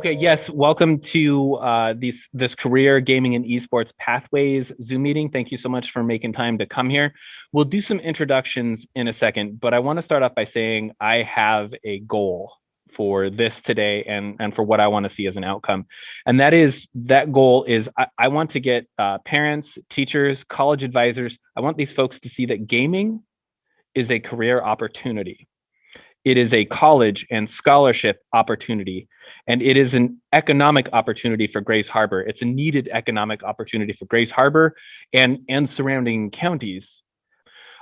Okay, yes, welcome to this career gaming and esports pathways Zoom meeting. Thank you so much for making time to come here. We'll do some introductions in a second, but I want to start off by saying I have a goal for this today and for what I want to see as an outcome. And that goal is I want to get parents, teachers, college advisors. I want these folks to see that gaming is a career opportunity. It is a college and scholarship opportunity, and it is an economic opportunity for Grays Harbor. It's a needed economic opportunity for Grays Harbor and surrounding counties.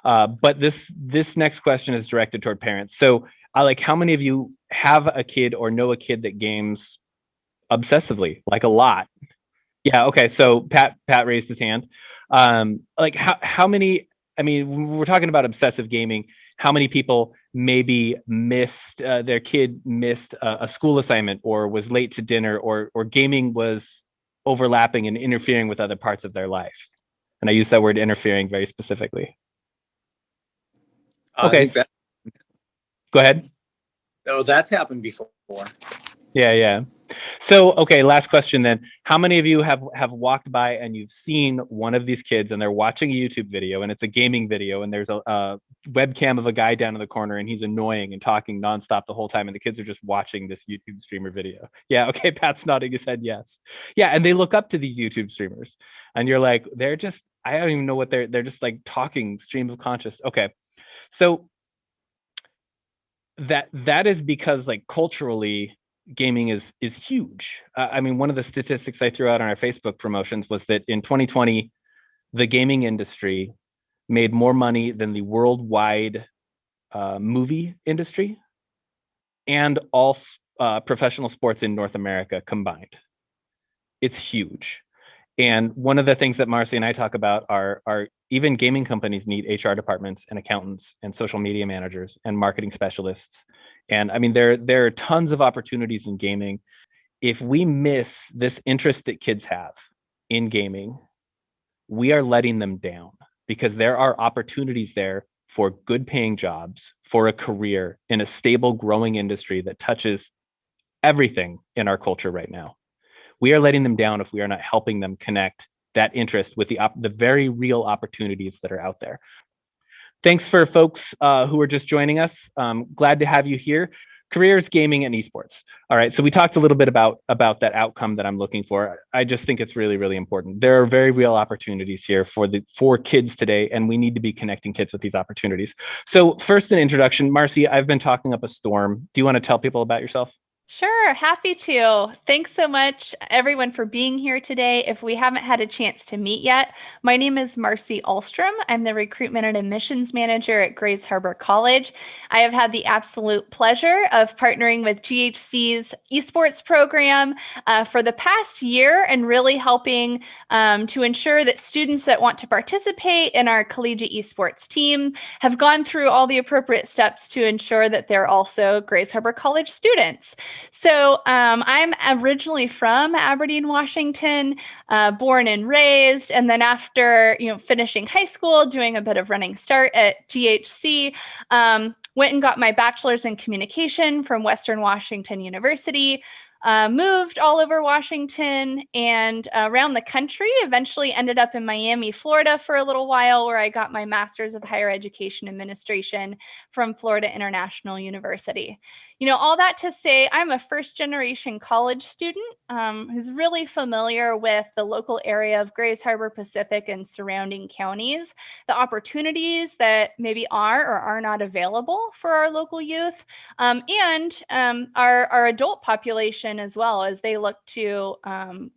But this next question is directed toward parents. So, how many of you have a kid or know a kid that games obsessively, like a lot? Yeah. Okay. So Pat raised his hand. How many? I mean, we're talking about obsessive gaming. How many people maybe missed their kid missed a school assignment or was late to dinner or gaming was overlapping and interfering with other parts of their life? And I use that word interfering very specifically. Okay. Go ahead. Oh, that's happened before. Yeah. So, okay, last question then. How many of you have walked by and you've seen one of these kids and they're watching a YouTube video and it's a gaming video and there's a webcam of a guy down in the corner and he's annoying and talking nonstop the whole time and the kids are just watching this YouTube streamer video? Yeah, okay, Pat's nodding his head yes. Yeah, and they look up to these YouTube streamers and you're like, they're just, I don't even know what they're just like talking stream of conscious. Okay, so that is because like culturally gaming is huge. I mean, one of the statistics I threw out on our Facebook promotions was that in 2020, the gaming industry made more money than the worldwide movie industry and all professional sports in North America combined. It's huge. And one of the things that Marcy and I talk about are even gaming companies need HR departments and accountants and social media managers and marketing specialists. And I mean, there are tons of opportunities in gaming. If we miss this interest that kids have in gaming, we are letting them down because there are opportunities there for good paying jobs, for a career in a stable, growing industry that touches everything in our culture right now. We are letting them down if we are not helping them connect that interest with the very real opportunities that are out there. Thanks for folks who are just joining us. Glad to have you here. Careers, gaming, and esports. All right, so we talked a little bit about that outcome that I'm looking for. I just think it's really, really important. There are very real opportunities here for kids today, and we need to be connecting kids with these opportunities. So first, an introduction. Marcy, I've been talking up a storm. Do you want to tell people about yourself? Sure, happy to. Thanks so much, everyone, for being here today. If we haven't had a chance to meet yet, my name is Marcy Alstrom. I'm the Recruitment and Admissions Manager at Grays Harbor College. I have had the absolute pleasure of partnering with GHC's Esports program for the past year and really helping to ensure that students that want to participate in our collegiate esports team have gone through all the appropriate steps to ensure that they're also Grays Harbor College students. So I'm originally from Aberdeen, Washington, born and raised. And then after finishing high school, doing a bit of running start at GHC, went and got my bachelor's in communication from Western Washington University. Moved all over Washington and around the country, eventually ended up in Miami, Florida for a little while, where I got my Master's of Higher Education Administration from Florida International University. All that to say, I'm a first-generation college student who's really familiar with the local area of Grays Harbor, Pacific, and surrounding counties, the opportunities that maybe are or are not available for our local youth, and our adult population as well, as they look to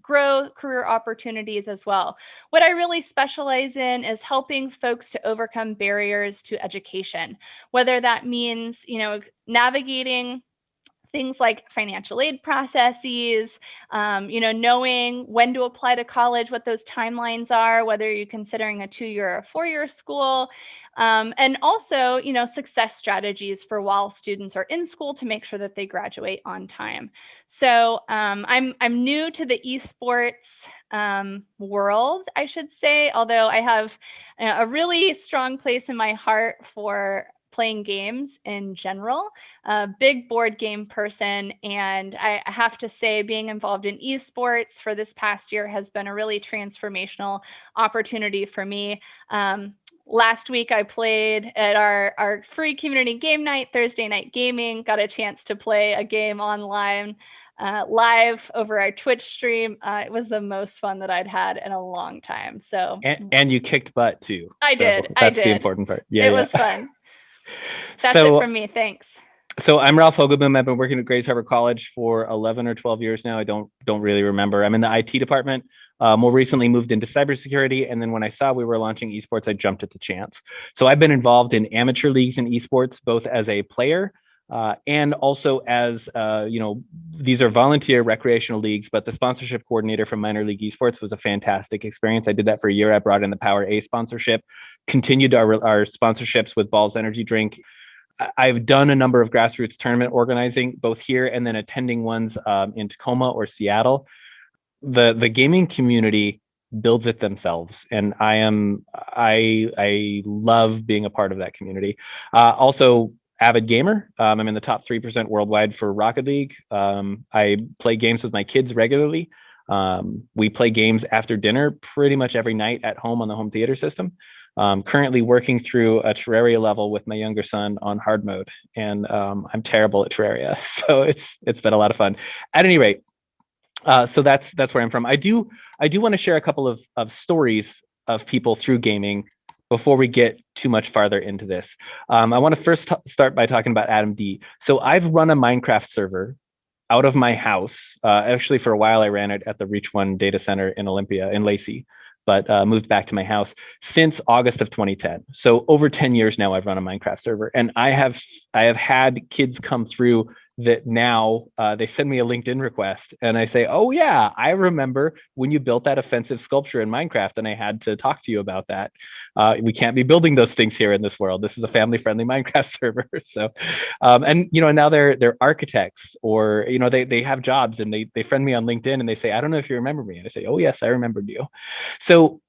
grow career opportunities as well. What I really specialize in is helping folks to overcome barriers to education, whether that means, navigating things like financial aid processes, knowing when to apply to college, what those timelines are, whether you're considering a 2-year or 4-year school, and also, success strategies for while students are in school to make sure that they graduate on time. So I'm new to the esports world, I should say, although I have a really strong place in my heart for playing games in general. A big board game person. And I have to say, being involved in esports for this past year has been a really transformational opportunity for me. Last week, I played at our free community game night, Thursday Night Gaming, got a chance to play a game online live over our Twitch stream. It was the most fun that I'd had in a long time. So and you kicked butt too. I So did. That's the important part. Yeah, it was fun. That's so, it from me. Thanks. So I'm Ralph Hogaboom. I've been working at Grays Harbor College for 11 or 12 years now. I don't really remember. I'm in the IT department. More recently moved into cybersecurity. And then when I saw we were launching esports, I jumped at the chance. So I've been involved in amateur leagues in esports, both as a player and also as, these are volunteer recreational leagues, but the sponsorship coordinator from minor league esports was a fantastic experience. I did that for a year. I brought in the Power A sponsorship, continued our sponsorships with Balls Energy Drink. I've done a number of grassroots tournament organizing, both here and then attending ones in Tacoma or Seattle. The gaming community builds it themselves, and I love being a part of that community. Also, avid gamer. I'm in the top 3% worldwide for Rocket League. I play games with my kids regularly. We play games after dinner pretty much every night at home on the home theater system. Currently working through a Terraria level with my younger son on hard mode, and I'm terrible at Terraria, so it's been a lot of fun. At any rate, so that's where I'm from. I do want to share a couple of stories of people through gaming before we get too much farther into this. I want to first start by talking about Adam D. So I've run a Minecraft server out of my house. Actually, for a while, I ran it at the Reach One data center in Olympia in Lacey, but moved back to my house since August of 2010. So over 10 years now, I've run a Minecraft server, and I have had kids come through that now they send me a LinkedIn request, and I say, oh yeah, I remember when you built that offensive sculpture in Minecraft, and I had to talk to you about that. We can't be building those things here in this world. This is a family-friendly Minecraft server. So, and now they're architects, or they have jobs, and they friend me on LinkedIn, and they say, I don't know if you remember me, and I say, oh yes, I remembered you. So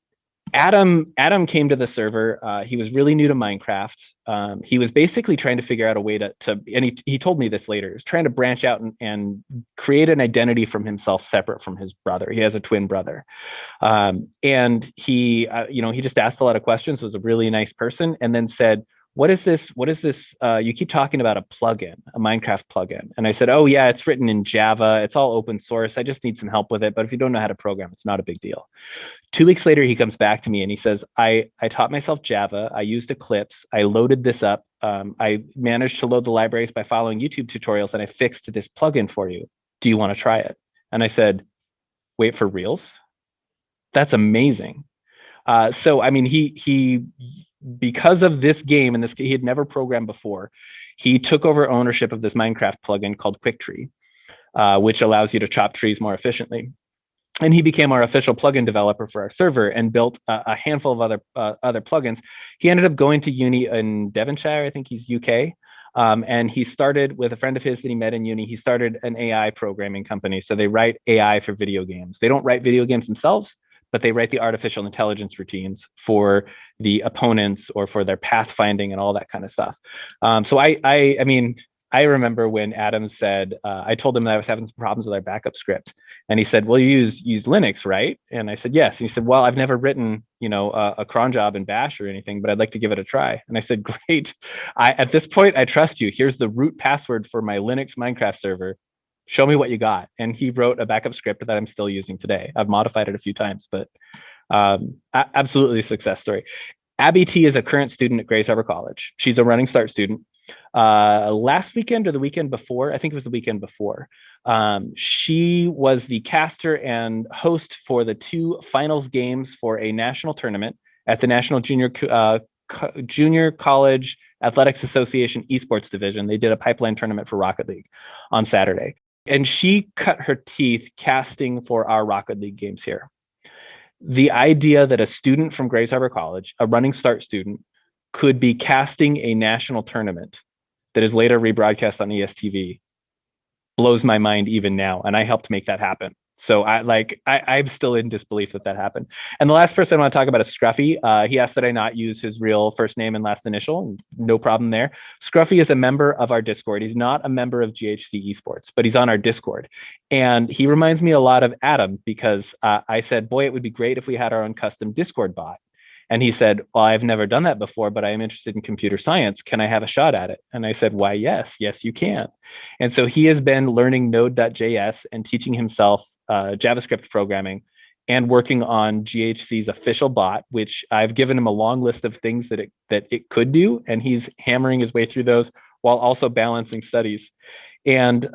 Adam came to the server. He was really new to Minecraft. He was basically trying to figure out a way to and he told me this later, he was trying to branch out and create an identity from himself separate from his brother. He has a twin brother. And he just asked a lot of questions, was a really nice person, and then said, what is this? You keep talking about a plugin, a Minecraft plugin. And I said, oh yeah, it's written in Java. It's all open source. I just need some help with it. But if you don't know how to program, it's not a big deal. 2 weeks later, he comes back to me and he says, I taught myself Java. I used Eclipse. I loaded this up. I managed to load the libraries by following YouTube tutorials, and I fixed this plugin for you. Do you want to try it? And I said, wait, for reals? That's amazing. So, I mean, he because of this game, and he had never programmed before, he took over ownership of this Minecraft plugin called QuickTree, which allows you to chop trees more efficiently. And he became our official plugin developer for our server and built a handful of other plugins. He ended up going to uni in Devonshire, I think he's UK. And he started with a friend of his that he met in uni. He started an AI programming company. So they write AI for video games. They don't write video games themselves, but they write the artificial intelligence routines for the opponents or for their pathfinding and all that kind of stuff. So I mean, I remember when Adam said, I told him that I was having some problems with our backup script. And he said, well, you use Linux, right? And I said, yes. And he said, well, I've never written, a cron job in Bash or anything, but I'd like to give it a try. And I said, great. At this point, I trust you. Here's the root password for my Linux Minecraft server. Show me what you got. And he wrote a backup script that I'm still using today. I've modified it a few times, but absolutely a success story. Abby T is a current student at Grays Harbor College. She's a running start student. Last weekend or the weekend before, I think it was the weekend before, she was the caster and host for the 2 finals games for a national tournament at the National Junior College Athletics Association Esports Division. They did a pipeline tournament for Rocket League on Saturday. And she cut her teeth casting for our Rocket League games here. The idea that a student from Grays Harbor College, a running start student, could be casting a national tournament that is later rebroadcast on ESTV blows my mind even now. And I helped make that happen. So I'm still in disbelief that happened. And the last person I want to talk about is Scruffy. He asked that I not use his real first name and last initial. No problem there. Scruffy is a member of our Discord. He's not a member of GHC Esports, but he's on our Discord. And he reminds me a lot of Adam because I said, boy, it would be great if we had our own custom Discord bot. And he said, well, I've never done that before, but I am interested in computer science. Can I have a shot at it? And I said, why, yes, you can. And so he has been learning Node.js and teaching himself JavaScript programming and working on GHC's official bot, which I've given him a long list of things that it could do. And he's hammering his way through those while also balancing studies. And,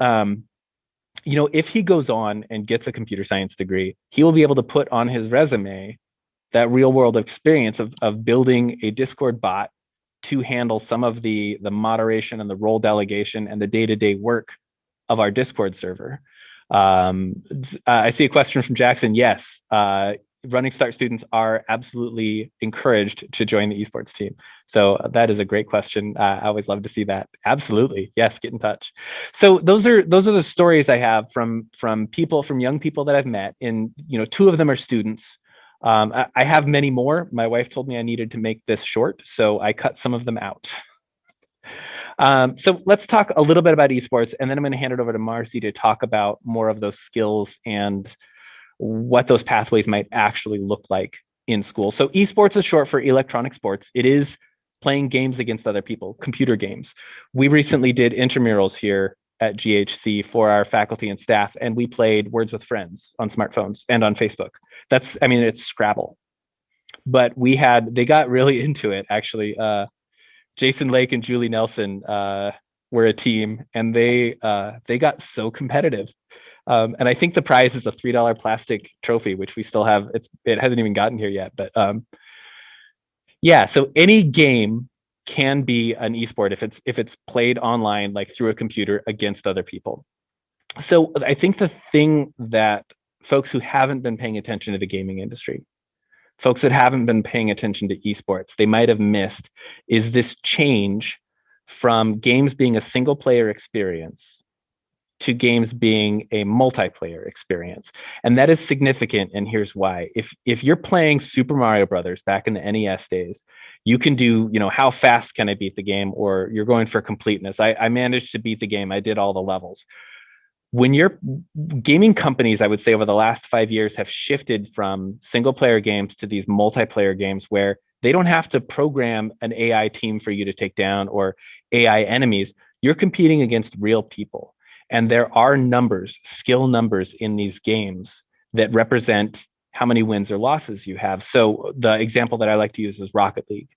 if he goes on and gets a computer science degree, he will be able to put on his resume that real world experience of building a Discord bot to handle some of the moderation and the role delegation and the day-to-day work of our Discord server. I see a question from Jackson. Yes, Running Start students are absolutely encouraged to join the esports team. So that is a great question. I always love to see that. Absolutely. Yes, get in touch. So those are the stories I have from young people that I've met. And, two of them are students. I have many more. My wife told me I needed to make this short, so I cut some of them out. So let's talk a little bit about esports, and then I'm going to hand it over to Marcy to talk about more of those skills and what those pathways might actually look like in school. So esports is short for electronic sports. It is playing games against other people, computer games. We recently did intramurals here at GHC for our faculty and staff, and we played Words with Friends on smartphones and on Facebook. It's Scrabble. But they got really into it, actually. Jason Lake and Julie Nelson were a team, and they got so competitive. And I think the prize is a $3 plastic trophy, which we still have. It hasn't even gotten here yet, but so any game can be an esport if it's played online, like through a computer against other people. So I think the thing that folks who haven't been paying attention to the gaming industry, folks that haven't been paying attention to esports, they might have missed is this change from games being a single player experience to games being a multiplayer experience. And that is significant, and here's why. If you're playing Super Mario Brothers back in the NES days, you can do, how fast can I beat the game, or you're going for completeness. I managed to beat the game. I did all the levels. When you're gaming companies, I would say over the last 5 years have shifted from single player games to these multiplayer games where they don't have to program an AI team for you to take down or AI enemies. You're competing against real people. And there are skill numbers in these games that represent how many wins or losses you have. So the example that I like to use is Rocket League.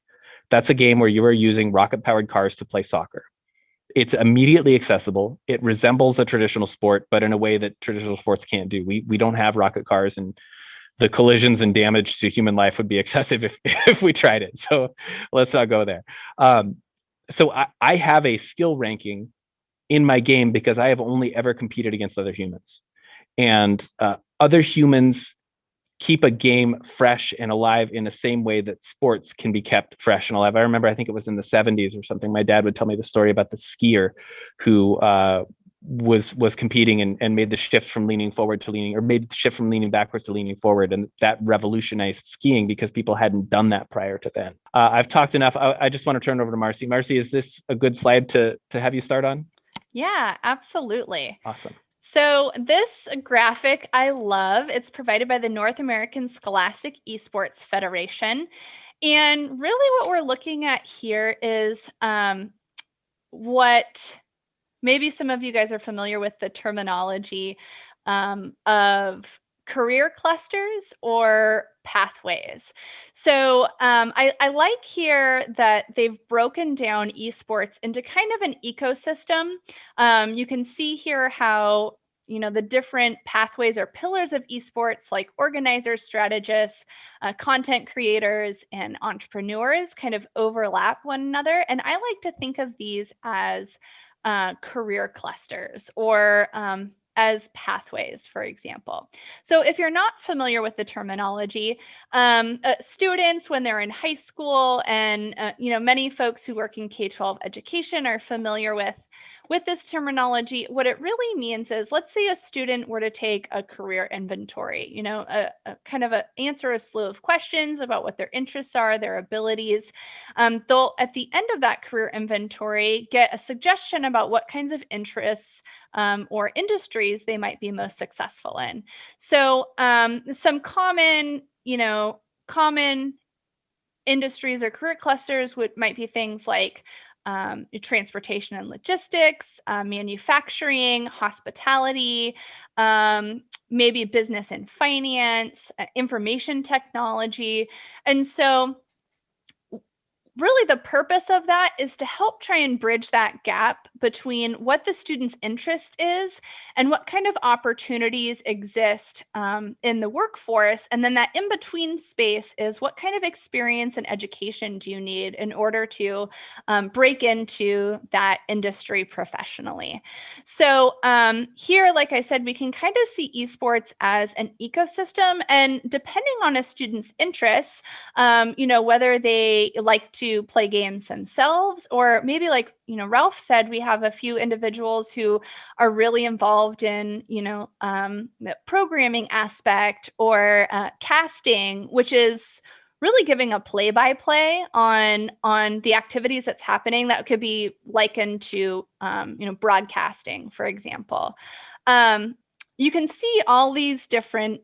That's a game where you are using rocket-powered cars to play soccer. It's immediately accessible. It resembles a traditional sport, but in a way that traditional sports can't do. We don't have rocket cars, and the collisions and damage to human life would be excessive if we tried it. So let's not go there. So I have a skill ranking in my game because I have only ever competed against other humans, and other humans keep a game fresh and alive in the same way that sports can be kept fresh and alive. I remember, I think it was in the 70s or something, my dad would tell me the story about the skier who was competing and made the shift from leaning forward to leaning, or made the shift from leaning backwards to leaning forward. And that revolutionized skiing because people hadn't done that prior to then. I've talked enough. I just want to turn it over to Marcy. Marcy, is this a good slide to have you start on? Yeah, absolutely. Awesome. So this graphic I love. It's provided by the North American Scholastic Esports Federation. And really what we're looking at here is what maybe some of you guys are familiar with the terminology of career clusters or pathways. So I like here that they've broken down esports into kind of an ecosystem. You can see here how the different pathways or pillars of esports, like organizers, strategists, content creators, and entrepreneurs, kind of overlap one another. And I like to think of these as career clusters or as pathways, for example. So if you're not familiar with the terminology, students when they're in high school and many folks who work in K-12 education are familiar with with this terminology, what it really means is, let's say a student were to take a career inventory, a kind of answer a slew of questions about what their interests are, their abilities. They'll, at the end of that career inventory, get a suggestion about what kinds of interests or industries they might be most successful in. So some common industries or career clusters might be things like transportation and logistics, manufacturing, hospitality, maybe business and finance, information technology. And so really the purpose of that is to help try and bridge that gap between what the student's interest is and what kind of opportunities exist in the workforce. And then that in-between space is, what kind of experience and education do you need in order to break into that industry professionally? So here, like I said, we can kind of see esports as an ecosystem, and depending on a student's interests, whether they like to play games themselves, or maybe, like Ralph said, we have a few individuals who are really involved in the programming aspect or casting, which is really giving a play-by-play on the activities that's happening. That could be likened to broadcasting, for example. You can see all these different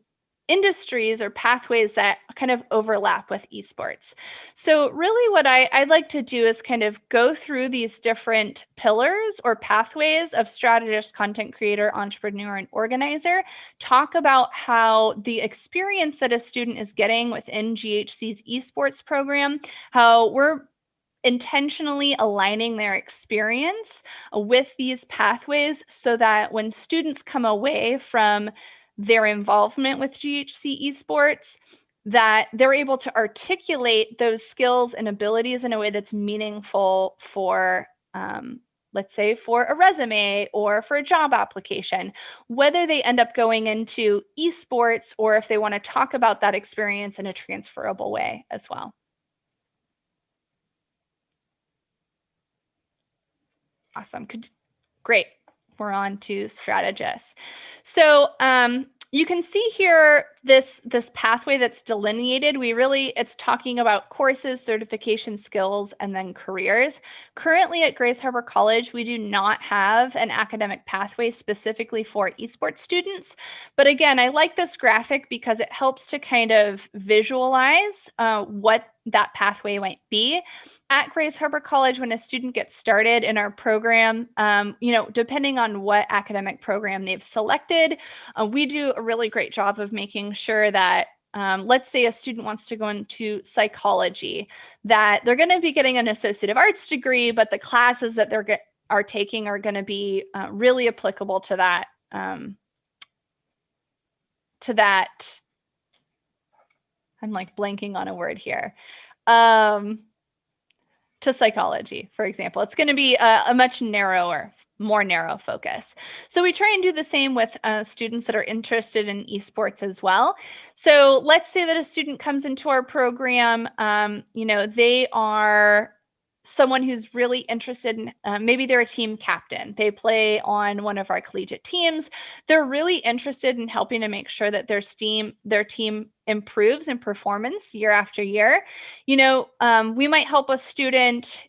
industries or pathways that kind of overlap with esports. So really what I'd like to do is kind of go through these different pillars or pathways of strategist, content creator, entrepreneur, and organizer, talk about how the experience that a student is getting within GHC's esports program, how we're intentionally aligning their experience with these pathways so that when students come away from their involvement with GHC Esports, that they're able to articulate those skills and abilities in a way that's meaningful for, let's say, for a resume or for a job application, whether they end up going into esports or if they want to talk about that experience in a transferable way as well. Awesome. Great. We're on to strategists. So you can see here this pathway that's delineated. It's talking about courses, certification, skills, and then careers. Currently at Grays Harbor College, we do not have an academic pathway specifically for esports students. But again, I like this graphic because it helps to kind of visualize what that pathway might be. At Grays Harbor College, when a student gets started in our program, depending on what academic program they've selected, we do a really great job of making sure that, let's say a student wants to go into psychology, that they're going to be getting an associate of arts degree, but the classes that are taking are going to be really applicable to that. I'm like blanking on a word here. To psychology, for example. It's going to be a much more narrow focus. So we try and do the same with students that are interested in esports as well. So let's say that a student comes into our program, they are someone who's really interested in, maybe they're a team captain. They play on one of our collegiate teams. They're really interested in helping to make sure that their team improves in performance year after year. We might help a student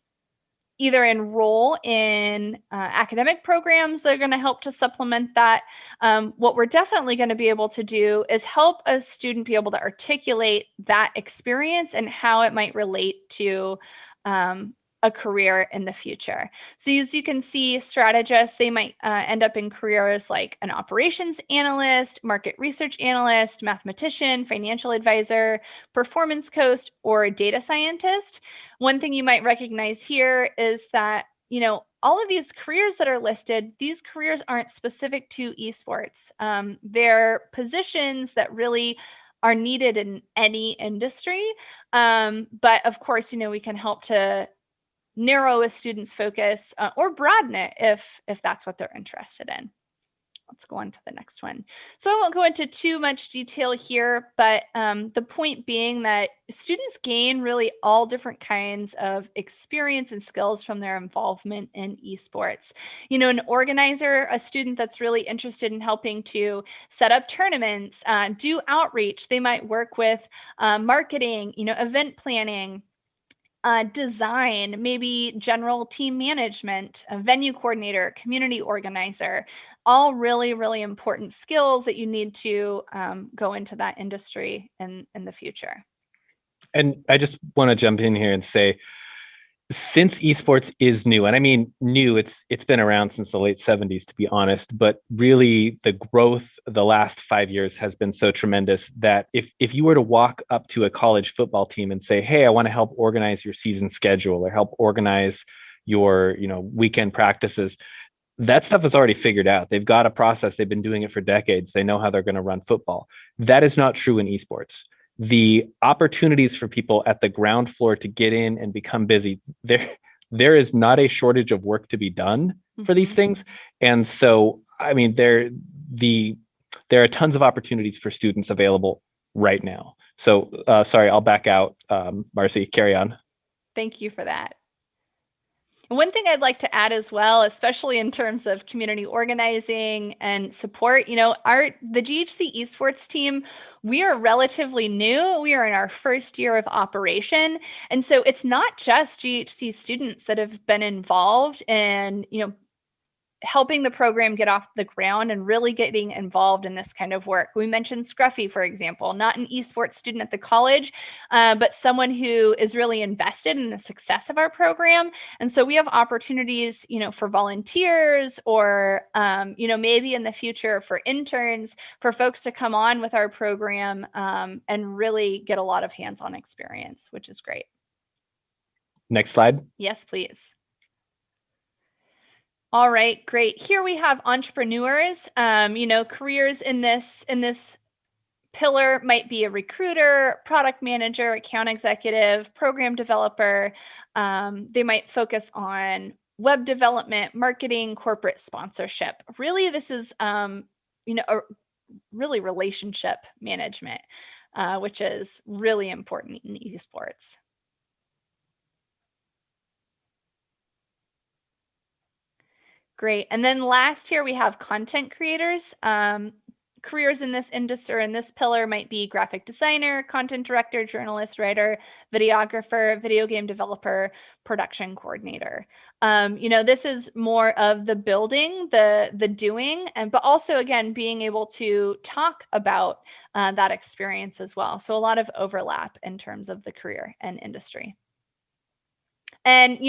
either enroll in academic programs that are going to help to supplement that. What we're definitely going to be able to do is help a student be able to articulate that experience and how it might relate to a career in the future. So as you can see, strategists, they might end up in careers like an operations analyst, market research analyst, mathematician, financial advisor, performance coach, or data scientist. One thing you might recognize here is that, all of these careers that are listed, these careers aren't specific to esports. They're positions that really are needed in any industry. But of course, we can help to narrow a student's focus or broaden it if that's what they're interested in. Let's go on to the next one. So I won't go into too much detail here, but the point being that students gain really all different kinds of experience and skills from their involvement in esports. An organizer, a student that's really interested in helping to set up tournaments, do outreach, they might work with marketing, event planning, design, maybe general team management, a venue coordinator, community organizer, all really, really important skills that you need to go into that industry in the future. And I just want to jump in here and say, since esports is new, and I mean new, it's been around since the late 70s, to be honest, but really the growth the last 5 years has been so tremendous that if you were to walk up to a college football team and say, hey, I want to help organize your season schedule or help organize your weekend practices, that stuff is already figured out. They've got a process. They've been doing it for decades. They know how they're going to run football. That is not true in esports. The opportunities for people at the ground floor to get in and become busy, there is not a shortage of work to be done for these things. And so, I mean, there are tons of opportunities for students available right now. So sorry, I'll back out. Marcy, carry on. Thank you for that. One thing I'd like to add as well, especially in terms of community organizing and support, the GHC esports team, we are relatively new. We are in our first year of operation. And so it's not just GHC students that have been involved in, helping the program get off the ground and really getting involved in this kind of work. We mentioned Scruffy, for example, not an esports student at the college, but someone who is really invested in the success of our program. And so we have opportunities, for volunteers or, maybe in the future for interns, for folks to come on with our program and really get a lot of hands-on experience, which is great. Next slide. Yes, please. All right, great. Here we have entrepreneurs. Careers in this pillar might be a recruiter, product manager, account executive, program developer. They might focus on web development, marketing, corporate sponsorship. Really, this is really relationship management, which is really important in esports. Great. And then last here, we have content creators. Careers in this industry, or in this pillar, might be graphic designer, content director, journalist, writer, videographer, video game developer, production coordinator. This is more of the building, the doing, but also, again, being able to talk about that experience as well. So a lot of overlap in terms of the career and industry. And,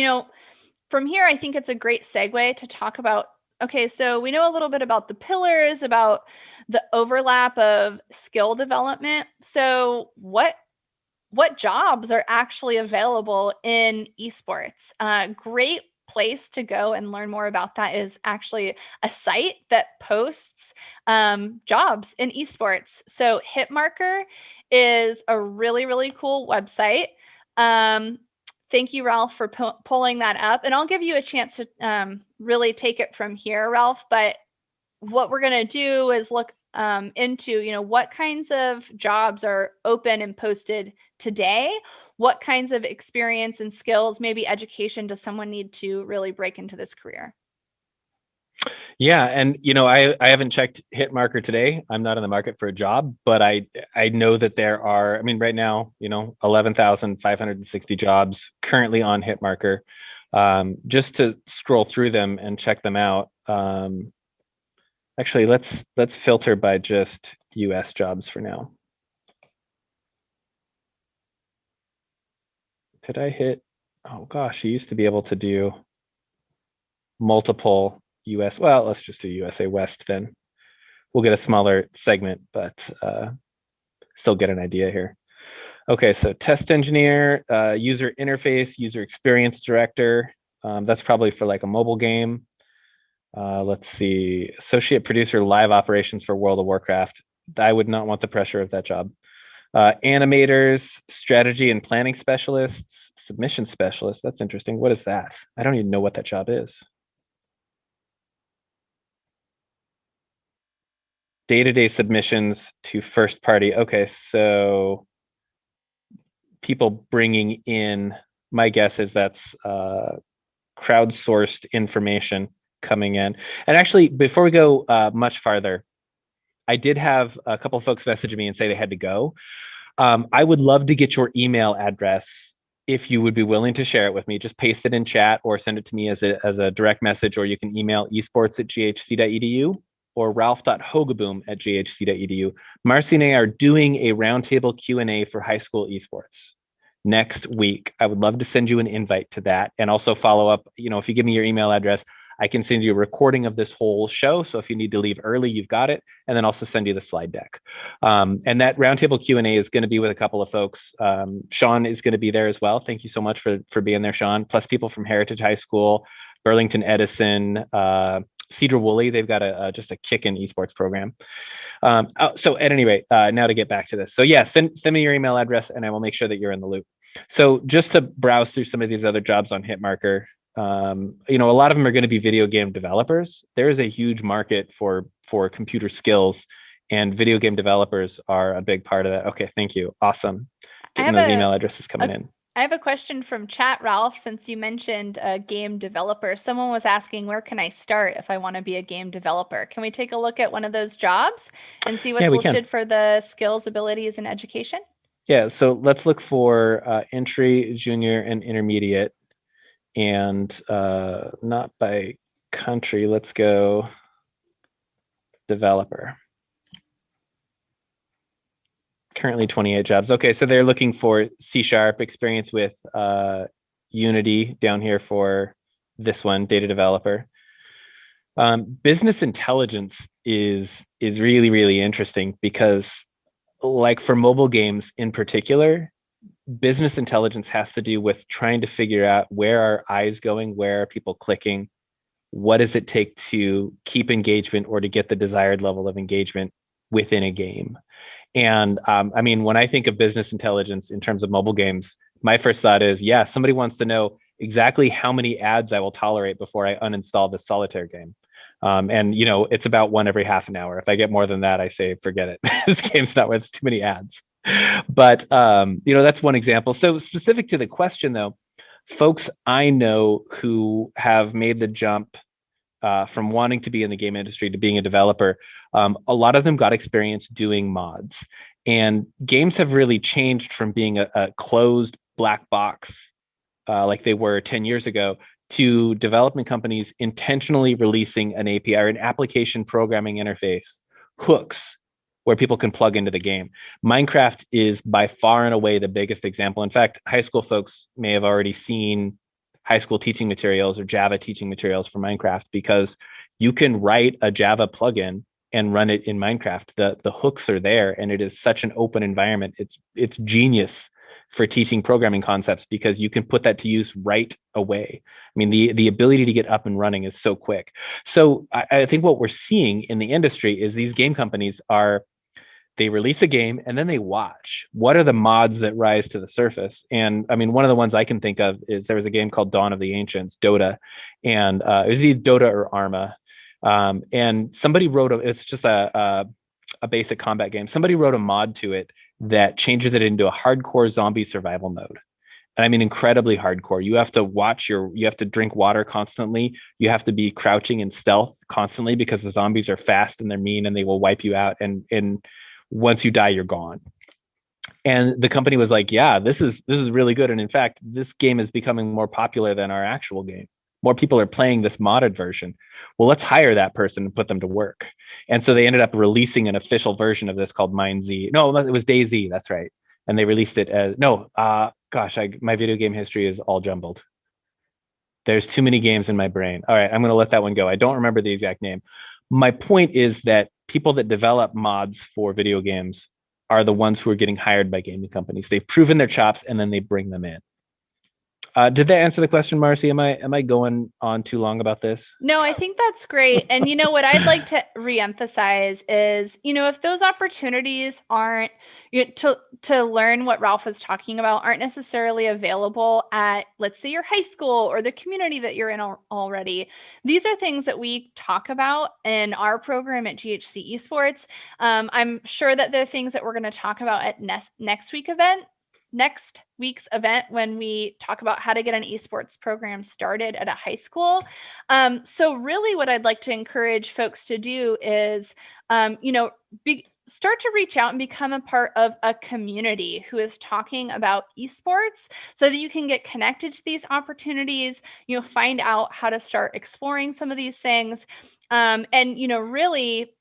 from here, I think it's a great segue to talk about, okay, so we know a little bit about the pillars, about the overlap of skill development. So what jobs are actually available in esports? Great place to go and learn more about that is actually a site that posts jobs in esports. So Hitmarker is a really, really cool website. Thank you, Ralph, for pulling that up. And I'll give you a chance to really take it from here, Ralph. But what we're going to do is look into, what kinds of jobs are open and posted today? What kinds of experience and skills, maybe education, does someone need to really break into this career? Yeah, and I haven't checked Hitmarker today. I'm not in the market for a job, but I know that there are. I mean, right now, 11,560 jobs currently on Hitmarker. Just to scroll through them and check them out. Actually, let's filter by just U.S. jobs for now. Did I hit? Oh gosh, you used to be able to do multiple US. Well, let's just do USA West then. We'll get a smaller segment, but still get an idea here. Okay, so test engineer, user interface, user experience director. That's probably for like a mobile game. Let's see, associate producer, live operations for World of Warcraft. I would not want the pressure of that job. Animators, strategy and planning specialists, submission specialists. That's interesting. What is that? I don't even know what that job is. day-to-day submissions to first party. Okay, so people bringing in, my guess is that's crowdsourced information coming in. And actually, before we go much farther, I did have a couple of folks message me and say they had to go. I would love to get your email address if you would be willing to share it with me. Just paste it in chat or send it to me as a direct message, or you can email esports@ghc.edu or ralph.hogaboom@ghc.edu. Marcy and I are doing a roundtable Q&A for high school esports next week. I would love to send you an invite to that, and also follow up. If you give me your email address, I can send you a recording of this whole show. So if you need to leave early, you've got it, and then also send you the slide deck. And that roundtable Q&A is going to be with a couple of folks. Sean is going to be there as well. Thank you so much for being there, Sean. Plus people from Heritage High School, Burlington Edison, Cedar Woolley. They've got just a kick-in esports program. So at any rate, now to get back to this. So yeah, send me your email address and I will make sure that you're in the loop. So just to browse through some of these other jobs on Hitmarker, a lot of them are going to be video game developers. There is a huge market for computer skills, and video game developers are a big part of that. Okay, thank you. Awesome. Getting those email addresses coming in. I have a question from chat, Ralph, since you mentioned a game developer. Someone was asking, where can I start if I want to be a game developer? Can we take a look at one of those jobs and see what's listed for the skills, abilities, and education? Yeah, so let's look for entry, junior, and intermediate. And not by country, let's go developer. Currently 28 jobs. Okay, so they're looking for C# experience with Unity down here for this one, data developer. Business intelligence is really, really interesting because, like for mobile games in particular, business intelligence has to do with trying to figure out where are eyes going, where are people clicking, what does it take to keep engagement or to get the desired level of engagement within a game. And when I think of business intelligence in terms of mobile games, my first thought is, yeah, somebody wants to know exactly how many ads I will tolerate before I uninstall this solitaire game. It's about one every half an hour. If I get more than that, I say, forget it. This game's not worth too many ads. But, that's one example. So specific to the question, though, folks I know who have made the jump from wanting to be in the game industry to being a developer, a lot of them got experience doing mods. And games have really changed from being a closed black box like they were 10 years ago to development companies intentionally releasing an API or an application programming interface, hooks, where people can plug into the game. Minecraft is by far and away the biggest example. In fact, high school folks may have already seen high school teaching materials or Java teaching materials for Minecraft, because you can write a Java plugin and run it in Minecraft. The hooks are there, and it is such an open environment. It's genius for teaching programming concepts because you can put that to use right away. The ability to get up and running is so quick. So I think what we're seeing in the industry is these game companies they release a game and then they watch what are the mods that rise to the surface. And one of the ones I can think of is there was a game called Dawn of the Ancients, Dota, and it was either Dota or Arma. And somebody wrote it's just a basic combat game. Somebody wrote a mod to it that changes it into a hardcore zombie survival mode. And incredibly hardcore. You have to you have to drink water constantly. You have to be crouching in stealth constantly because the zombies are fast and they're mean and they will wipe you out. And once you die, you're gone. And the company was like, yeah, this is really good. And in fact, this game is becoming more popular than our actual game. More people are playing this modded version. Well, let's hire that person and put them to work. And so they ended up releasing an official version of this called MineZ. No, it was DayZ. That's right. And they released it as my video game history is all jumbled. There's too many games in my brain. All right, I'm going to let that one go. I don't remember the exact name. My point is that people that develop mods for video games are the ones who are getting hired by gaming companies. They've proven their chops and then they bring them in. Did that answer the question, Marcy? Am I going on too long about this? No, I think that's great. And what I'd like to reemphasize is, if those opportunities aren't to learn what Ralph was talking about aren't necessarily available at, let's say, your high school or the community that you're in already. These are things that we talk about in our program at GHC Esports. I'm sure that they're things that we're going to talk about at next week's event when we talk about how to get an esports program started at a high school. So really what I'd like to encourage folks to do is, start to reach out and become a part of a community who is talking about esports so that you can get connected to these opportunities, find out how to start exploring some of these things. And, really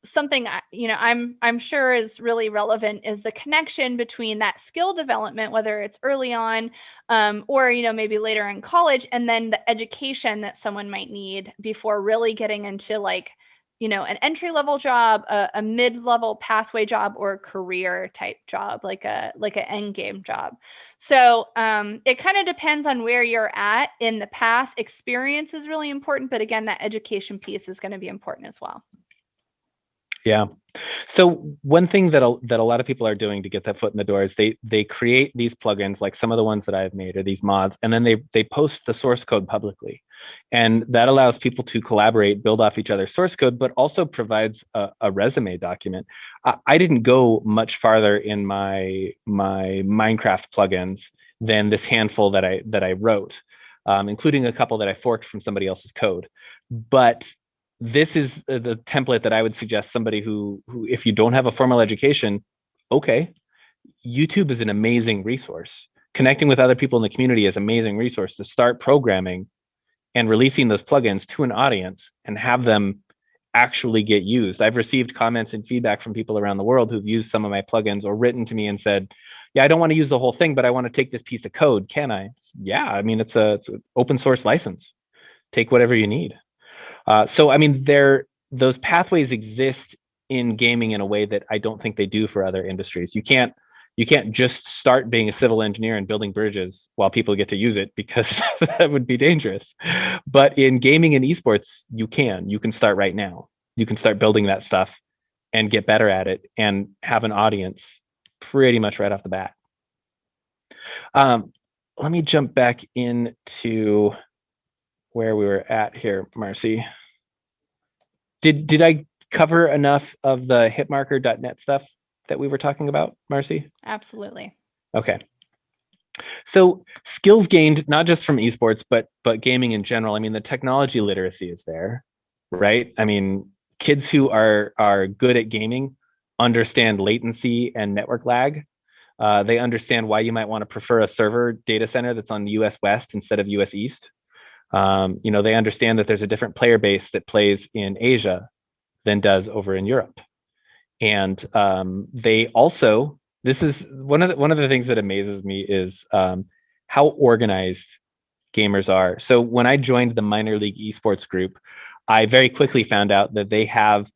something I'm sure is really relevant is the connection between that skill development, whether it's early on or maybe later in college, and then the education that someone might need before really getting into an entry-level job, a mid-level pathway job, or a career type job, like an end game job. So it kind of depends on where you're at in the path. Experience is really important, but again, that education piece is going to be important as well. Yeah. So one thing that a lot of people are doing to get that foot in the door is they create these plugins, like some of the ones that I've made, or these mods, and then they post the source code publicly, and that allows people to collaborate, build off each other's source code, but also provides a resume document. I didn't go much farther in my Minecraft plugins than this handful that I wrote, including a couple that I forked from somebody else's code, but this is the template that I would suggest somebody who, if you don't have a formal education, okay, YouTube is an amazing resource. Connecting with other people in the community is an amazing resource to start programming and releasing those plugins to an audience and have them actually get used. I've received comments and feedback from people around the world who've used some of my plugins or written to me and said, yeah, I don't want to use the whole thing, but I want to take this piece of code. Can I? Yeah, I mean, it's an open source license. Take whatever you need. So, I mean, those pathways exist in gaming in a way that I don't think they do for other industries. You can't just start being a civil engineer and building bridges while people get to use it, because that would be dangerous. But in gaming and esports, you can start right now. You can start building that stuff and get better at it and have an audience pretty much right off the bat. Let me jump back into where we were at here, Marcy. Did I cover enough of the hitmarker.net stuff that we were talking about, Marcy? Absolutely. Okay. So skills gained not just from esports, but gaming in general. I mean, the technology literacy is there, right? I mean, kids who are good at gaming understand latency and network lag. They understand why you might want to prefer a server data center that's on the US West instead of US East. They understand that there's a different player base that plays in Asia than does over in Europe. And they also, this is one of the things that amazes me is how organized gamers are. So when I joined the minor league esports group, I very quickly found out that they have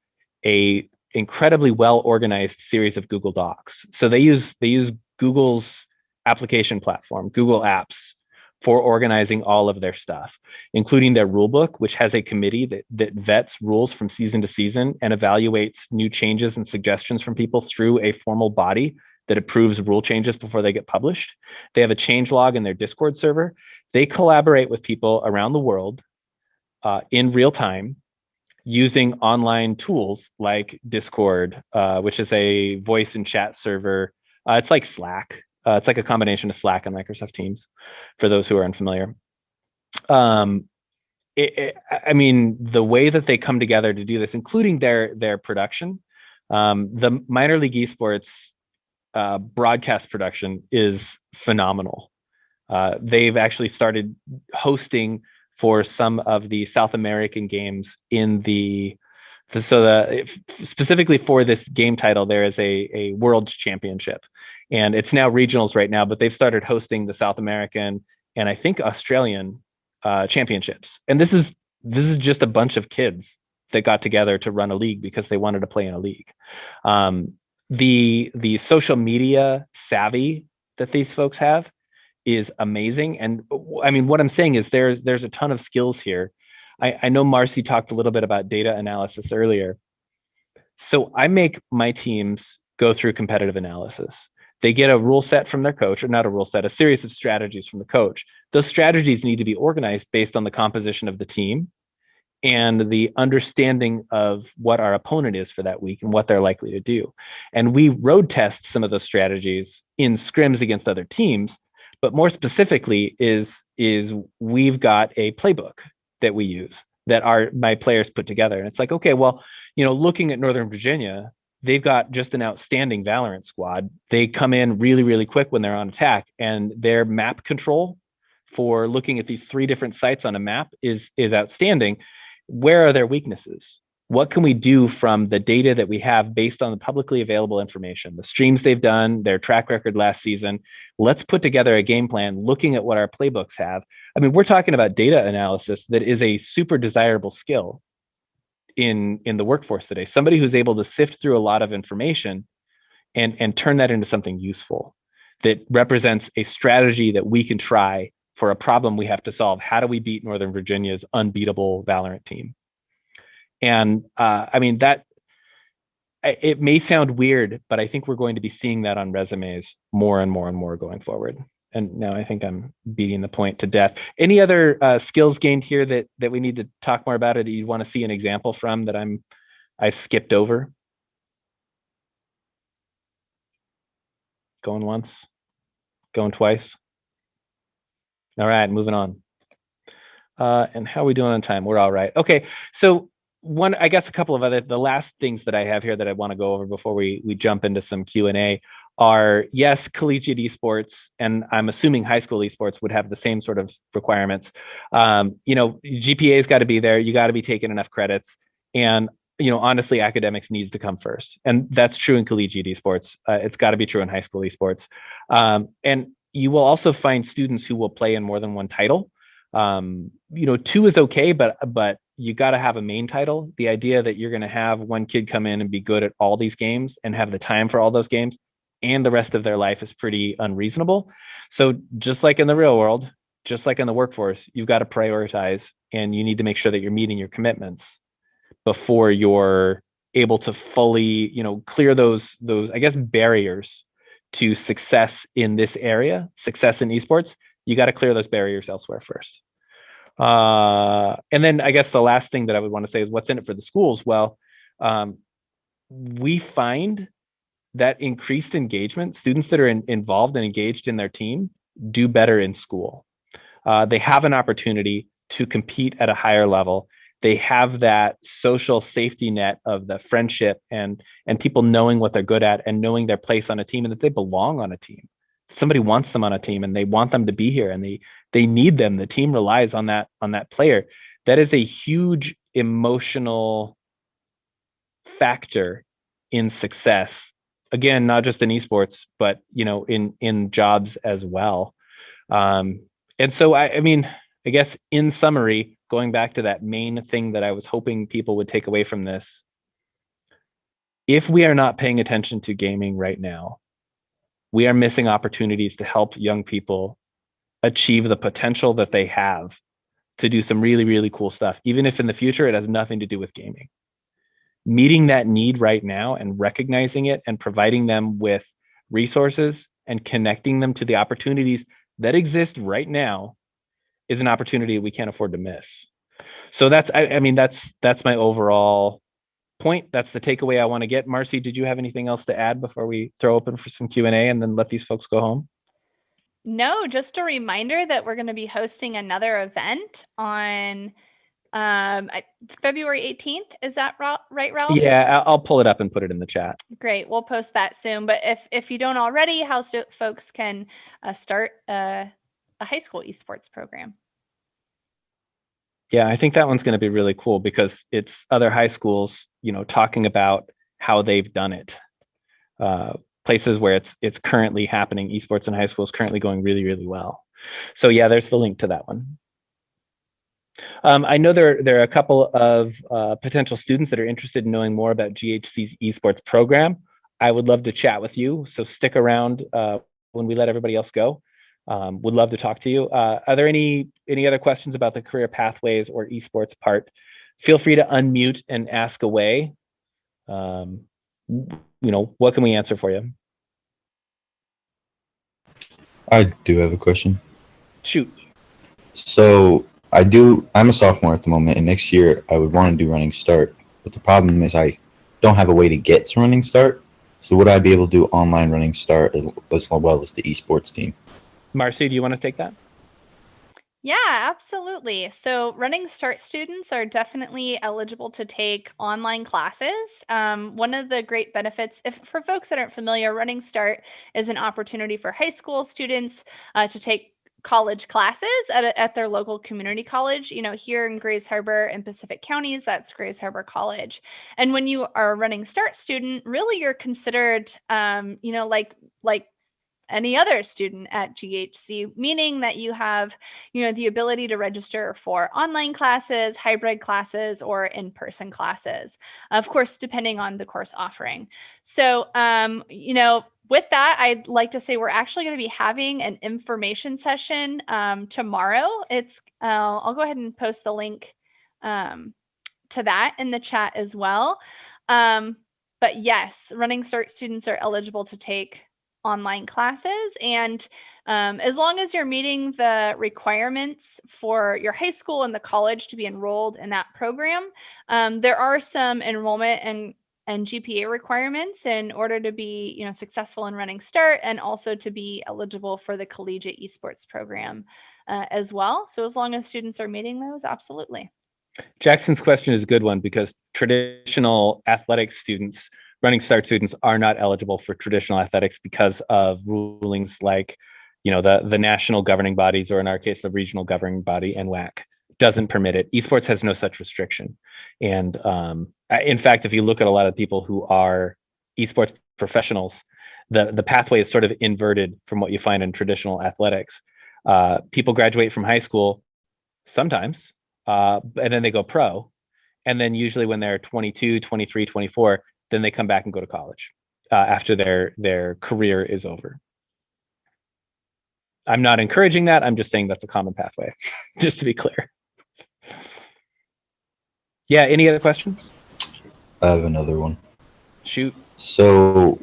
a incredibly well organized series of Google Docs. So they use Google's application platform, Google Apps, for organizing all of their stuff, including their rule book, which has a committee that vets rules from season to season and evaluates new changes and suggestions from people through a formal body that approves rule changes before they get published. They have a change log in their Discord server. They collaborate with people around the world in real time using online tools like Discord, which is a voice and chat server. It's like Slack. It's like a combination of Slack and Microsoft Teams, for those who are unfamiliar. I mean, the way that they come together to do this, including their production, the minor league esports broadcast production is phenomenal. They've actually started hosting for some of the South American games in specifically for this game title, there is a world championship, and it's now regionals right now, but they've started hosting the South American and I think Australian championships. And this is just a bunch of kids that got together to run a league because they wanted to play in a league. The social media savvy that these folks have is amazing. And I mean, what I'm saying is there's a ton of skills here. I know Marcy talked a little bit about data analysis earlier. So I make my teams go through competitive analysis. They get a rule set from their coach, or not a rule set, a series of strategies from the coach. Those strategies need to be organized based on the composition of the team and the understanding of what our opponent is for that week and what they're likely to do. And we road test some of those strategies in scrims against other teams, but more specifically is we've got a playbook that we use that my players put together. And it's like, okay, well, looking at Northern Virginia, they've got just an outstanding Valorant squad. They come in really, really quick when they're on attack, and their map control for looking at these 3 different sites on a map is outstanding. Where are their weaknesses? What can we do from the data that we have based on the publicly available information, the streams they've done, their track record last season? Let's put together a game plan looking at what our playbooks have. I mean, we're talking about data analysis that is a super desirable skill in the workforce today. Somebody who's able to sift through a lot of information and turn that into something useful that represents a strategy that we can try for a problem we have to solve. How do we beat Northern Virginia's unbeatable Valorant team? And I mean, that it may sound weird, but I think we're going to be seeing that on resumes more and more and more going forward. And now I think I'm beating the point to death. Any other skills gained here that we need to talk more about, or that you want to see an example from that I've skipped over? Going once, going twice. All right, moving on. And how are we doing on time? We're all right. Okay, so I guess a couple of the last things that I have here that I want to go over before we jump into some Q&A are, yes, collegiate esports, and I'm assuming high school esports would have the same sort of requirements. GPA's got to be there. You got to be taking enough credits. And, honestly, academics needs to come first. And that's true in collegiate esports. It's got to be true in high school esports. And you will also find students who will play in more than one title. 2 is okay, but you got to have a main title. The idea that you're going to have one kid come in and be good at all these games and have the time for all those games and the rest of their life is pretty unreasonable. So just like in the real world, just like in the workforce, you've got to prioritize, and you need to make sure that you're meeting your commitments before you're able to fully, clear those, I guess, barriers to success in this area, success in esports. You got to clear those barriers elsewhere first. And then I guess the last thing that I would want to say is what's in it for the schools. Well, we find that increased engagement, students that are involved and engaged in their team do better in school. They have an opportunity to compete at a higher level. They have that social safety net of the friendship and people knowing what they're good at and knowing their place on a team and that they belong on a team. Somebody wants them on a team and they want them to be here and they need them. The team relies on that player. That is a huge emotional factor in success. Again, not just in esports, but in jobs as well. And so I mean, I guess in summary, going back to that main thing that I was hoping people would take away from this, if we are not paying attention to gaming right now, we are missing opportunities to help young people achieve the potential that they have to do some really, really cool stuff, even if in the future it has nothing to do with gaming. Meeting that need right now and recognizing it and providing them with resources and connecting them to the opportunities that exist right now is an opportunity we can't afford to miss. So that's my overall point. That's the takeaway I want to get. Marcy, did you have anything else to add before we throw open for some Q&A and then let these folks go home? No, just a reminder that we're going to be hosting another event on February 18th. Is that right, Ralph? Yeah, I'll pull it up and put it in the chat. Great. We'll post that soon. But if you don't already, how folks can start a high school esports program? Yeah, I think that one's going to be really cool because it's other high schools, talking about how they've done it. Places where it's currently happening. Esports in high school is currently going really, really well. So yeah, there's the link to that one. I know there are a couple of potential students that are interested in knowing more about GHC's esports program. I would love to chat with you. So stick around when we let everybody else go. Would love to talk to you. Are there any other questions about the career pathways or esports part? Feel free to unmute and ask away. What can we answer for you? I do have a question. Shoot. So I'm a sophomore at the moment, and next year I would want to do running start. But the problem is I don't have a way to get to running start. So would I be able to do online running start as well as the esports team? Marcy, do you want to take that? Yeah, absolutely. So Running Start students are definitely eligible to take online classes. One of the great benefits, for folks that aren't familiar, Running Start is an opportunity for high school students to take college classes at their local community college. Here in Grays Harbor and Pacific counties, that's Grays Harbor College. And when you are a Running Start student, really you're considered, like any other student at GHC, meaning that you have, the ability to register for online classes, hybrid classes, or in-person classes, of course, depending on the course offering. So, with that, I'd like to say we're actually going to be having an information session tomorrow. I'll go ahead and post the link to that in the chat as well. But yes, Running Start students are eligible to take online classes, and as long as you're meeting the requirements for your high school and the college to be enrolled in that program, there are some enrollment and GPA requirements in order to be successful in Running Start, and also to be eligible for the collegiate esports program as well. So as long as students are meeting those, absolutely. Jackson's question is a good one, because traditional athletics students, Running Start students, are not eligible for traditional athletics because of rulings like, the national governing bodies, or in our case, the regional governing body, NWAC, doesn't permit it. Esports has no such restriction. And in fact, if you look at a lot of people who are esports professionals, the pathway is sort of inverted from what you find in traditional athletics. People graduate from high school sometimes, and then they go pro. And then usually when they're 22, 23, 24, then they come back and go to college after their career is over. I'm not encouraging that. I'm just saying that's a common pathway, just to be clear. Yeah, any other questions? I have another one. Shoot. So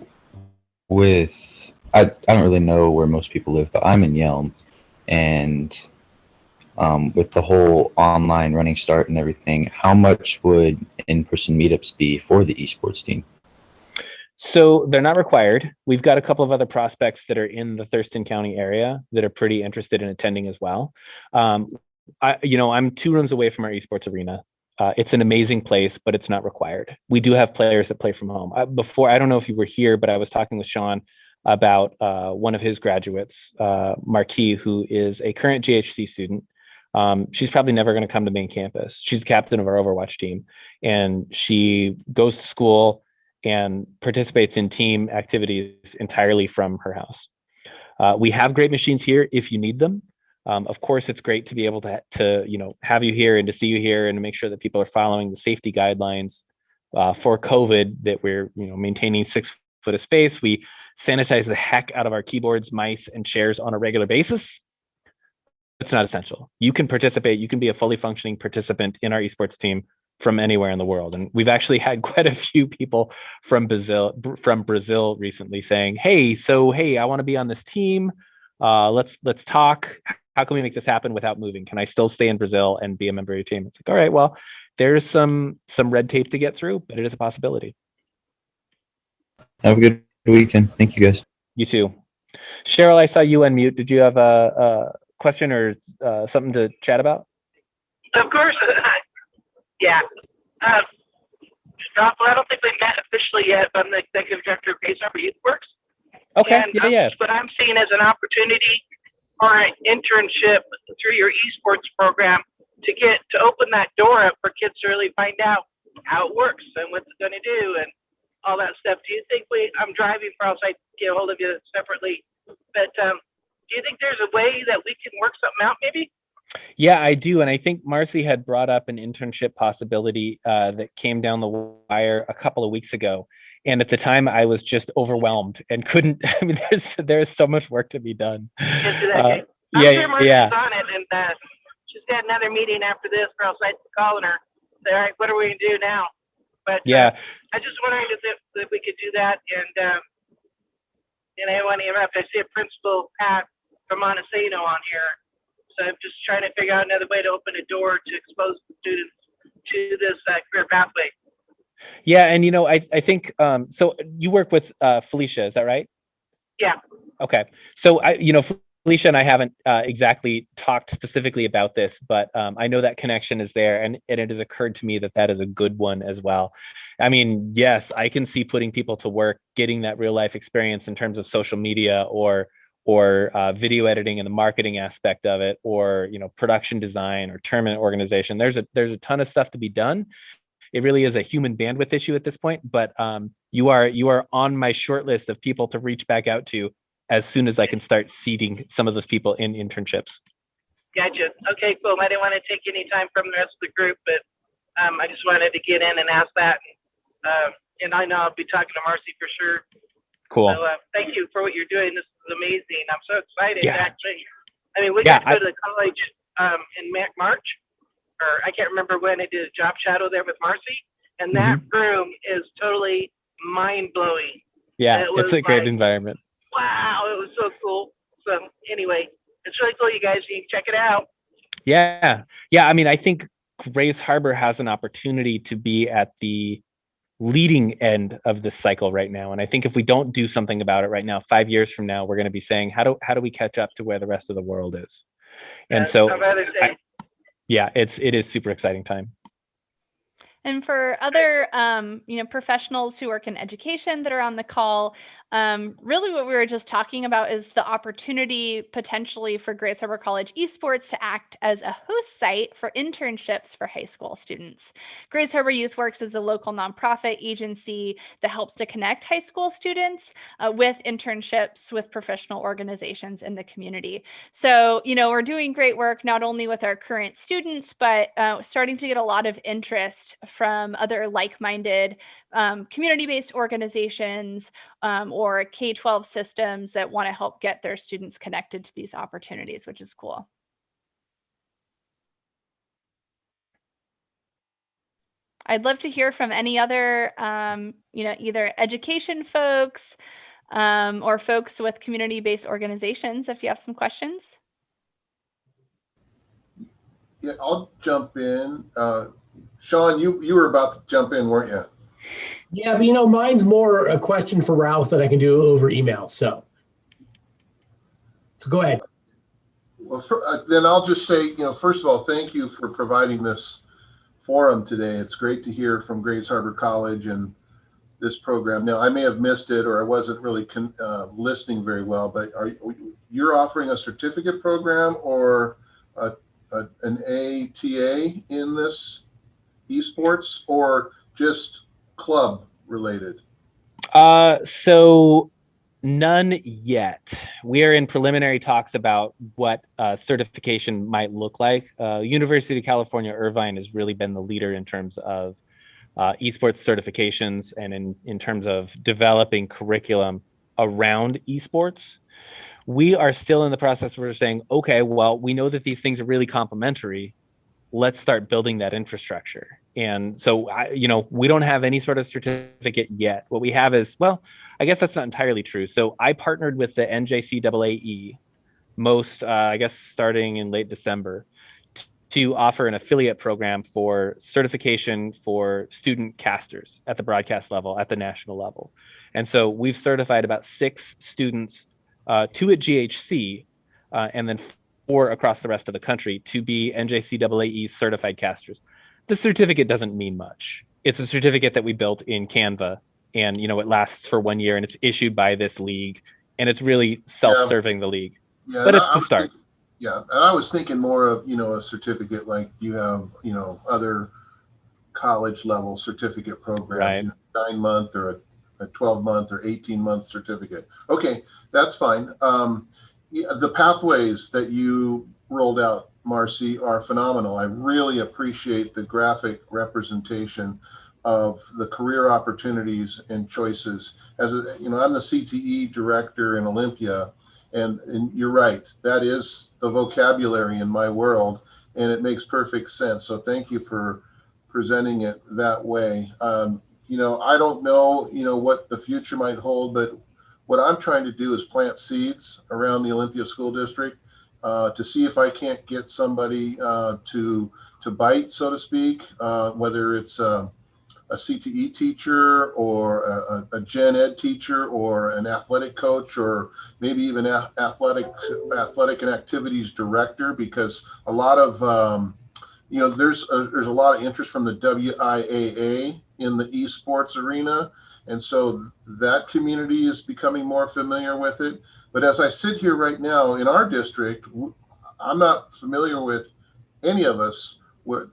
I don't really know where most people live, but I'm in Yelm, and with the whole online running start and everything, how much would in-person meetups be for the esports team? So they're not required. We've got a couple of other prospects that are in the Thurston County area that are pretty interested in attending as well. I'm 2 rooms away from our esports arena. It's an amazing place, but it's not required. We do have players that play from home. I don't know if you were here, but I was talking with Sean about one of his graduates, Marcy, who is a current GHC student. She's probably never going to come to main campus. She's the captain of our Overwatch team, and she goes to school and participates in team activities entirely from her house. We have great machines here if you need them. Of course, it's great to be able to have you here and to see you here, and to make sure that people are following the safety guidelines for COVID, that we're maintaining 6 foot of space. We sanitize the heck out of our keyboards, mice, and chairs on a regular basis. It's not essential. You can participate. You can be a fully functioning participant in our esports team from anywhere in the world. And we've actually had quite a few people from Brazil recently saying, hey, I want to be on this team. Let's talk. How can we make this happen without moving? Can I still stay in Brazil and be a member of your team? It's like, all right, well, there's some red tape to get through, but it is a possibility. Have a good weekend. Thank you, guys. You too. Cheryl, I saw you unmute. Did you have a question or something to chat about? Of course. Yeah. Well, I don't think we've met officially yet, but I'm the executive director of Grays Harbor Youth Works. Okay. And yeah. what I'm seeing as an opportunity for an internship through your esports program to open that door up for kids to really find out how it works and what it's going to do and all that stuff. Do you think I'm driving for else I get a hold of you separately, but do you think there's a way that we can work something out maybe? Yeah, I do. And I think Marcy had brought up an internship possibility that came down the wire a couple of weeks ago. And at the time I was just overwhelmed and couldn't, I mean, there's so much work to be done. I'm Yeah, sure Marcy's yeah. on it, and she's got another meeting after this, or else I'd be calling her. Say, all right, what are we going to do now? But Yeah. I just wondering if we could do that, and I want to interrupt. I see a Principal Pat from Montesano on here, so I'm just trying to figure out another way to open a door to expose the students to this career pathway. Yeah, and I think so you work with Felicia, is that right? Yeah. Okay. So Felicia and I haven't exactly talked specifically about this, but I know that connection is there, and it has occurred to me that is a good one as well. I mean, yes, I can see putting people to work, getting that real life experience in terms of social media or video editing and the marketing aspect of it, or production design or tournament organization. There's a ton of stuff to be done. It really is a human bandwidth issue at this point, but you are on my short list of people to reach back out to as soon as I can start seeding some of those people in internships. Gotcha. Okay, cool. I didn't want to take any time from the rest of the group, but I just wanted to get in and ask that. And I know I'll be talking to Marcy for sure. Cool. So thank you for what you're doing. This is amazing. I'm so excited. Yeah. Actually, I mean, we got to go to the college in March, or I can't remember when I did a job shadow there with Marcy, and that room is totally mind blowing. Yeah, it's a great environment. Wow, it was so cool. So anyway, it's really cool. You guys need to check it out. Yeah. I mean, I think Grays Harbor has an opportunity to be at the leading end of this cycle right now, and I think if we don't do something about it right now, 5 years from now, we're going to be saying, how do we catch up to where the rest of the world is? And so, it is super exciting time. And for other, professionals who work in education that are on the call, really what we were just talking about is the opportunity potentially for Grays Harbor College Esports to act as a host site for internships for high school students. Grays Harbor YouthWorks is a local nonprofit agency that helps to connect high school students with internships with professional organizations in the community. So, we're doing great work not only with our current students, but starting to get a lot of interest from other like-minded community-based organizations or K-12 systems that want to help get their students connected to these opportunities, which is cool. I'd love to hear from any other, either education folks or folks with community-based organizations if you have some questions. Yeah, I'll jump in. Sean, you were about to jump in, weren't you? Yeah, but mine's more a question for Ralph that I can do over email. So go ahead. Well, then I'll just say, first of all, thank you for providing this forum today. It's great to hear from Grays Harbor College and this program. Now, I may have missed it, or I wasn't really listening very well, but you're offering a certificate program or an ATA in this esports, or just club related? So none yet. We are in preliminary talks about what certification might look like. University of California, Irvine has really been the leader in terms of esports certifications and in terms of developing curriculum around esports. We are still in the process where we're saying, okay, well, we know that these things are really complementary. Let's start building that infrastructure. And so, we don't have any sort of certificate yet. What we have is, well, I guess that's not entirely true. So I partnered with the NJCAA starting in late December to offer an affiliate program for certification for student casters at the broadcast level, at the national level. And so we've certified about 6 students, 2 at GHC, and then 4 across the rest of the country to be NJCAA certified casters. The certificate doesn't mean much. It's a certificate that we built in Canva, and it lasts for 1 year, and it's issued by this league, and it's really self-serving the league. Yeah, but it's the start. And I was thinking more of a certificate like you have other college level certificate programs, right. 9-month or a 12-month or 18-month certificate. Okay, that's fine. The pathways that you rolled out Marcy, are phenomenal. I really appreciate the graphic representation of the career opportunities and choices. As you know, I'm the CTE director in Olympia, and you're right, that is the vocabulary in my world, and it makes perfect sense. So thank you for presenting it that way. You know, I don't know, you know, what the future might hold, but what I'm trying to do is plant seeds around the Olympia School District to see if I can't get somebody to bite, so to speak, whether it's a CTE teacher or a gen ed teacher or an athletic coach or maybe even athletic and activities director, because a lot of you know, there's a lot of interest from the WIAA in the esports arena, and so that community is becoming more familiar with it. But as I sit here right now in our district, I'm not familiar with any of us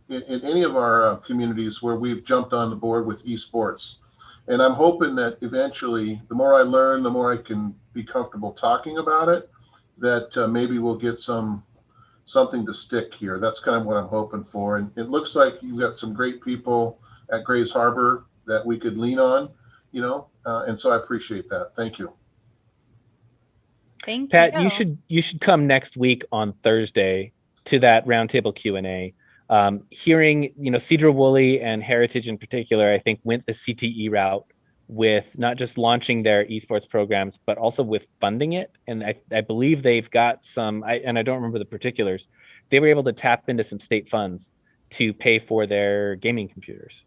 in any of our communities where we've jumped on the board with esports. And I'm hoping that eventually, the more I learn, the more I can be comfortable talking about it, that maybe we'll get something to stick here. That's kind of what I'm hoping for. And it looks like you've got some great people at Grays Harbor that we could lean on, you know, and so I appreciate that. Thank you. Thank Pat, you. you should come next week on Thursday to that roundtable Q&A. Hearing, you know, Cedar Woolley and Heritage in particular, I think went the CTE route with not just launching their esports programs, but also with funding it. And I believe they've got some, and I don't remember the particulars, they were able to tap into some state funds to pay for their gaming computers.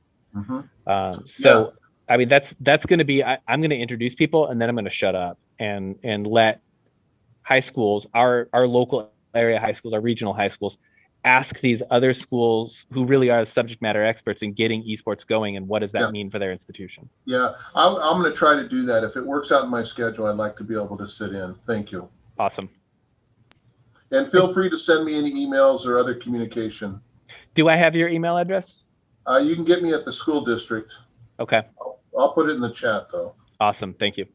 So, I mean, that's going to be, I'm going to introduce people and then I'm going to shut up and let high schools, our local area high schools, our regional high schools, ask these other schools who really are subject matter experts in getting esports going, and what does that mean for their institution? Yeah, I'm going to try to do that. If it works out in my schedule, I'd like to be able to sit in. Thank you. Awesome. And feel free to send me any emails or other communication. Do I have your email address? You can get me at the school district. Okay. I'll put it in the chat though. Awesome. Thank you.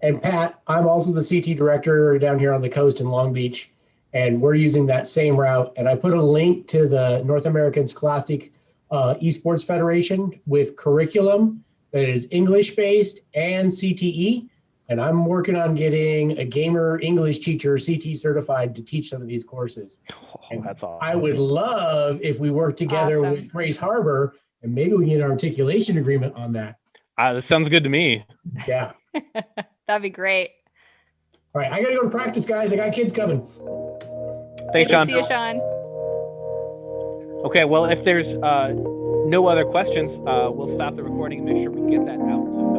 And Pat, I'm also the CT director down here on the coast in Long Beach, and we're using that same route. And I put a link to the North American Scholastic Esports Federation with curriculum that is English-based and CTE. And I'm working on getting a gamer English teacher, CT certified, to teach some of these courses. Oh, that's awesome. I would love if we work together with Grays Harbor, and maybe we can get an articulation agreement on that. That sounds good to me. Yeah. That'd be great. All right, I gotta go to practice, guys. I got kids coming. Thanks, Good Sean. to see you, Sean. Okay, well, if there's no other questions, we'll stop the recording and make sure we get that out.